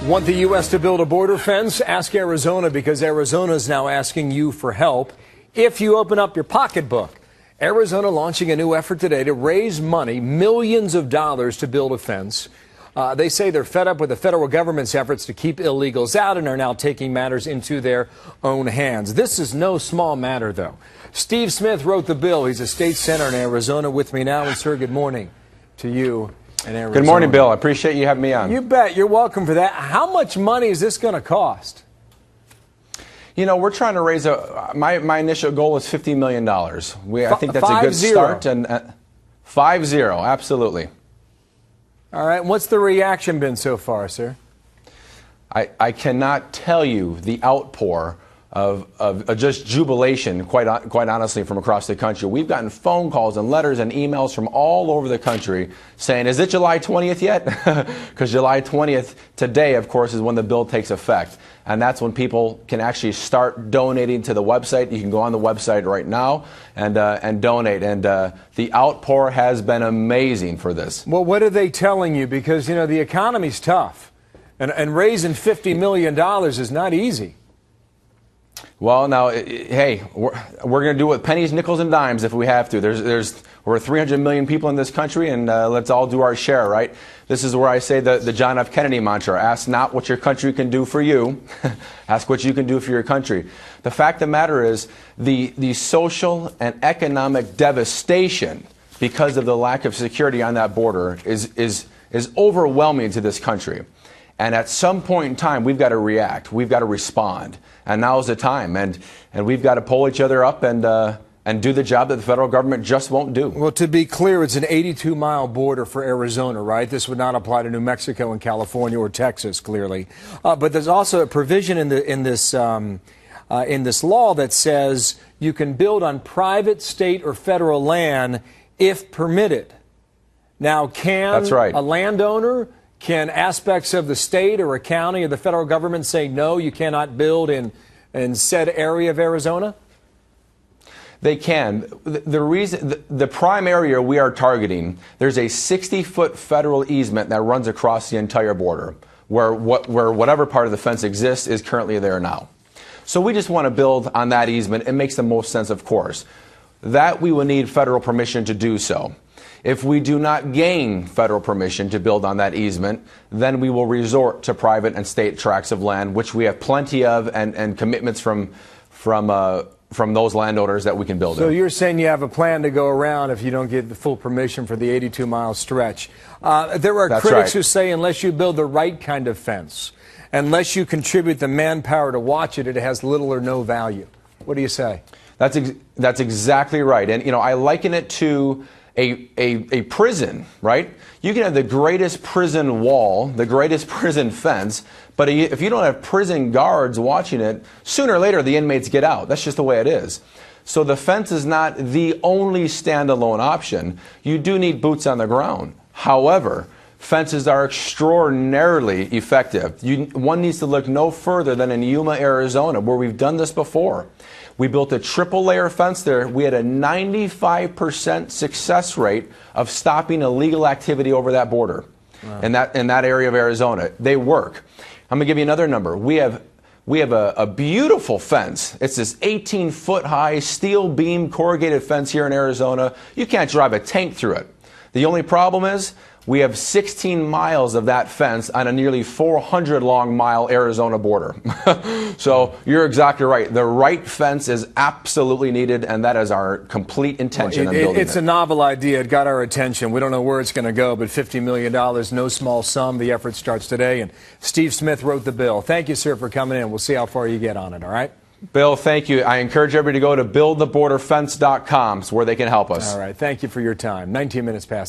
Want the U.S. to build a border fence? Ask Arizona, because Arizona is now asking you for help. If you open up your pocketbook, Arizona launching a new effort today to raise money, millions of dollars, to build a fence. They say they're fed up with the federal government's efforts to keep illegals out and are now taking matters into their own hands. This is no small matter, though. Steve Smith wrote the bill. He's a state senator in Arizona with me now. And, sir, good morning to you in Arizona. Good morning, Bill. I appreciate you having me on. You bet. You're welcome for that. How much money is this going to cost? You know, we're trying to raise my initial goal is $50 million. I think that's a good start. And 5-0, absolutely. All right. What's the reaction been so far, sir? I cannot tell you the outpour of just jubilation, quite honestly, from across the country. We've gotten phone calls and letters and emails from all over the country saying, is it July 20th yet? Because July 20th today, of course, is when the bill takes effect. And that's when people can actually start donating to the website. You can go on the website right now and donate. And the outpour has been amazing for this. Well, what are they telling you? Because, you know, the economy's tough. And raising $50 million is not easy. Well, now, hey, we're going to do it with pennies, nickels, and dimes if we have to. There's over 300 million people in this country, and let's all do our share, right? This is where I say the John F. Kennedy mantra: ask not what your country can do for you, ask what you can do for your country. The fact of the matter is the social and economic devastation because of the lack of security on that border is overwhelming to this country. And at some point in time, we've got to react. We've got to respond. And now's the time. And we've got to pull each other up and do the job that the federal government just won't do. Well, to be clear, it's an 82-mile border for Arizona, right? This would not apply to New Mexico and California or Texas, clearly. But there's also a provision in this law that says you can build on private, state, or federal land if permitted. Now, That's right. A landowner, can aspects of the state or a county or the federal government say, no, you cannot build in said area of Arizona? They can. The prime area we are targeting, there's a 60-foot federal easement that runs across the entire border, where whatever part of the fence exists is currently there now. So we just want to build on that easement. It makes the most sense, of course. That we will need federal permission to do so. If we do not gain federal permission to build on that easement, then we will resort to private and state tracts of land, which we have plenty of, and commitments from those landowners that we can build in. So you're saying you have a plan to go around if you don't get the full permission for the 82-mile stretch. There are That's critics right. who say unless you build the right kind of fence, unless you contribute the manpower to watch it, it has little or no value. What do you say? That's exactly right. And, you know, I liken it to a prison, right? You can have the greatest prison wall, the greatest prison fence, but if you don't have prison guards watching it, sooner or later the inmates get out. That's just the way it is. So the fence is not the only standalone option. You do need boots on the ground. However, fences are extraordinarily effective. One needs to look no further than in Yuma, Arizona, where we've done this before. We built a triple-layer fence there. We had a 95% success rate of stopping illegal activity over that border. Wow. in that area of Arizona. They work. I'm going to give you another number. We have a beautiful fence. It's this 18-foot high steel beam corrugated fence here in Arizona. You can't drive a tank through it. The only problem is we have 16 miles of that fence on a nearly 400-long-mile Arizona border. So you're exactly right. The right fence is absolutely needed, and that is our complete intention on building it. It's a novel idea. It got our attention. We don't know where it's going to go, but $50 million, no small sum. The effort starts today, and Steve Smith wrote the bill. Thank you, sir, for coming in. We'll see how far you get on it, all right? Bill, thank you. I encourage everybody to go to buildtheborderfence.com, where they can help us. All right. Thank you for your time. 19 minutes past the